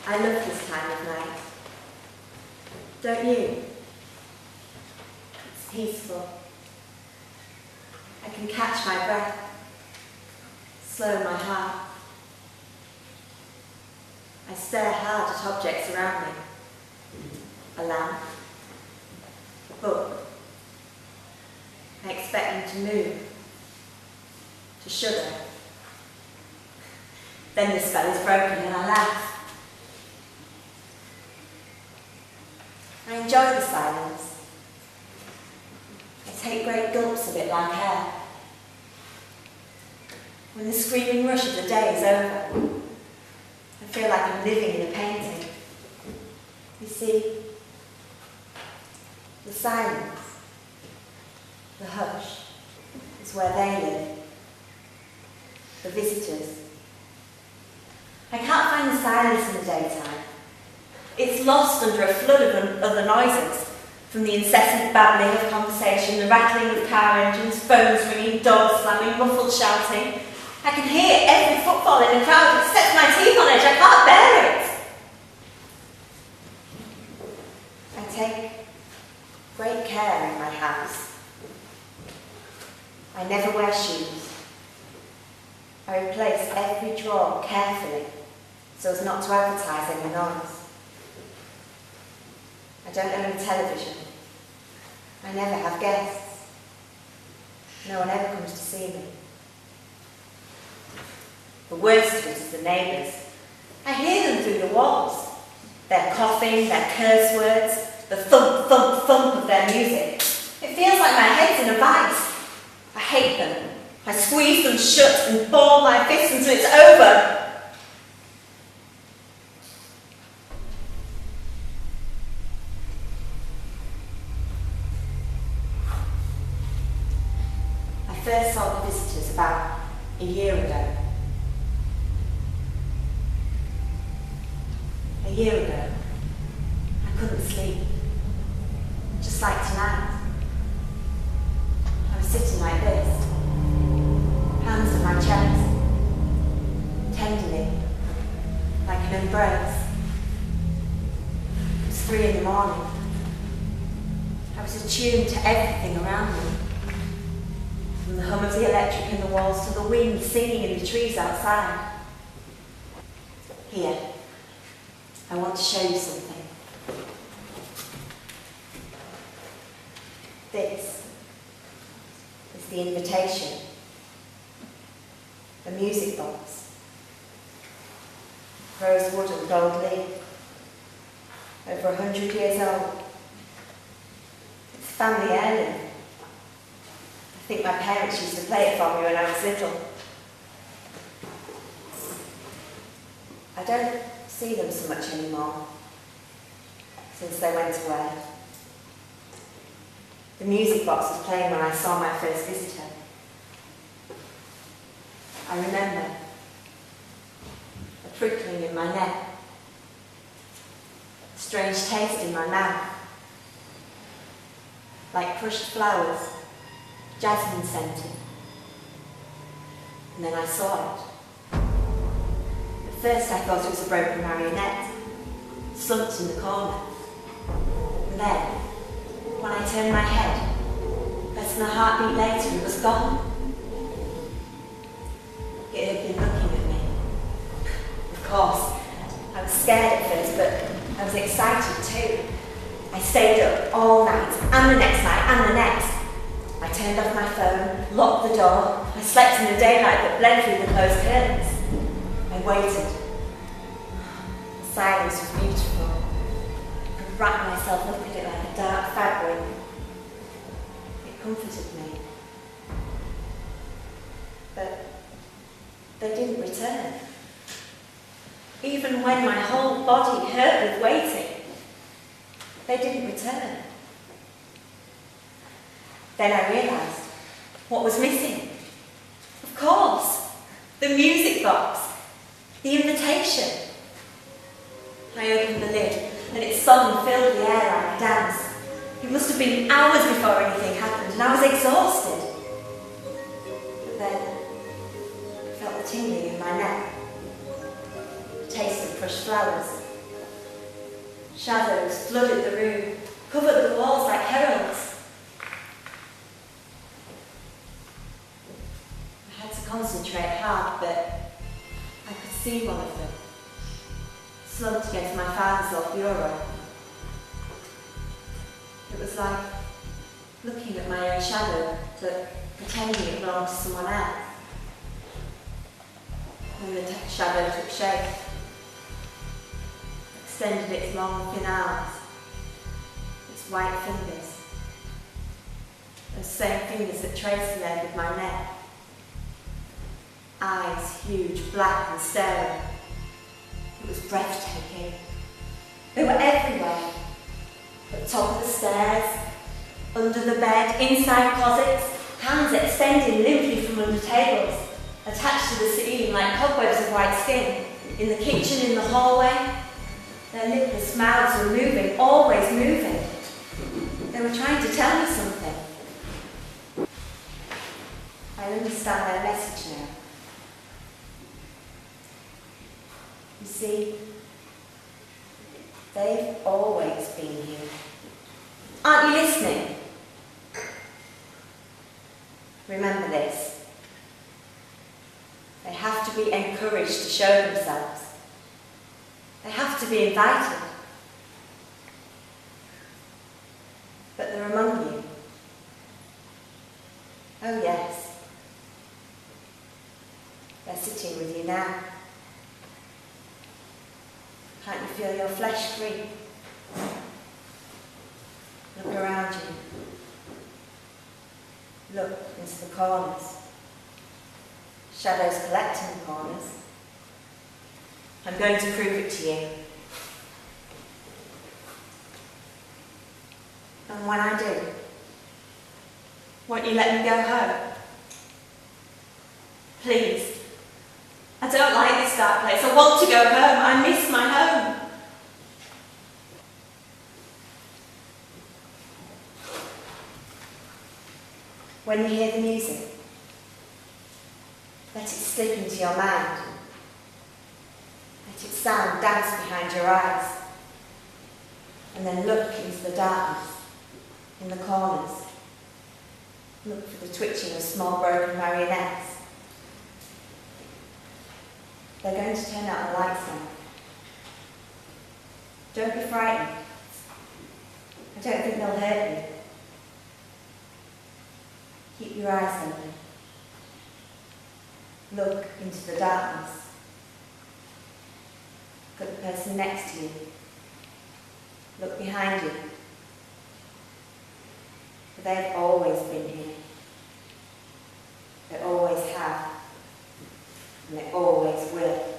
I love this time of night. Don't you? It's peaceful. I can catch my breath, slow my heart. I stare hard at objects around me. A lamp, a book. I expect them to move, to shudder. Then the spell is broken and I laugh. I enjoy the silence. I take great gulps of it like air. When the screaming rush of the day is over, I feel like I'm living in a painting. You see, the silence, the hush, is where they live. The visitors. I can't find the silence in the daytime. It's lost under a flood of other noises, from the incessant babbling of conversation, the rattling of car engines, phones ringing, doors slamming, muffled shouting. I can hear every footfall in the crowd. It sets my teeth on edge. I can't bear it. I take great care in my house. I never wear shoes. I replace every drawer carefully so as not to advertise any noise. I don't own a television. I never have guests. No one ever comes to see me. The worst of it is the neighbours. I hear them through the walls. Their coughing, their curse words, the thump, thump, thump of their music. It feels like my head's in a vice. I hate them. I squeeze them shut and ball my fists until it's over. I first saw the visitors about a year ago. A year ago, I couldn't sleep. Just like tonight. I was sitting like this, hands on my chest, tenderly, like an embrace. It was 3 in the morning. I was attuned to everything around me. From the hum of the electric in the walls to the wind singing in the trees outside. Here, I want to show you something. This is the invitation. The music box. Rosewood and gold leaf. Over 100 years old. It's family heirloom. I think my parents used to play it for me when I was little. I don't see them so much anymore, since they went away. The music box was playing when I saw my first visitor. I remember a prickling in my neck, a strange taste in my mouth, like crushed flowers, jasmine scented. And then I saw it. At first I thought it was a broken marionette, slumped in the corner. And then, when I turned my head, less than a heartbeat later, it was gone. It had been looking at me. Of course, I was scared at first, but I was excited too. I stayed up all night, and the next night, and the next. I turned off my phone, locked the door. I slept in the daylight that bled through the closed curtains. I waited. The silence was beautiful. I could wrap myself up in it like a dark fabric. It comforted me. But they didn't return. Even when my whole body hurt with waiting, they didn't return. Then I realised what was missing. Of course, the music box, the invitation. I opened the lid and its song filled the air like a dance. It must have been hours before anything happened and I was exhausted. But then I felt the tingling in my neck, the taste of crushed flowers, Shadows flooded the room, covered the walls like heralds. I had to concentrate hard, but I could see one of them, slumped against my father's old bureau. It was like looking at my own shadow, but pretending it belonged to someone else. When the shadow took shape, extended its long thin arms, its white fingers, those same fingers that traced the leg of my neck. Eyes huge, black and staring. It was breathtaking. They were everywhere. At the top of the stairs, under the bed, inside closets, hands extending limply from under tables, attached to the ceiling like cobwebs of white skin, in the kitchen, in the hallway. Their lipless mouths were moving, always moving. They were trying to tell me something. I understand their message now. You see, they've always been here. Aren't you listening? Remember this. They have to be encouraged to show themselves. They have to be invited. But they're among you. Oh yes. They're sitting with you now. Can't you feel your flesh free? Look around you. Look into the corners. Shadows collect in the corners. I'm going to prove it to you. And when I do, won't you let me go home? Please. I don't like this dark place. I want to go home. I miss my home. When you hear the music, let it slip into your mind. Let its sound dance behind your eyes. And then look into the darkness, in the corners. Look for the twitching of small broken marionettes. They're going to turn out the lights now. Don't be frightened. I don't think they'll hurt you. Keep your eyes open. Look into the darkness. Look at the person next to you. Look behind you. For they've always been here. They always have. And they always will.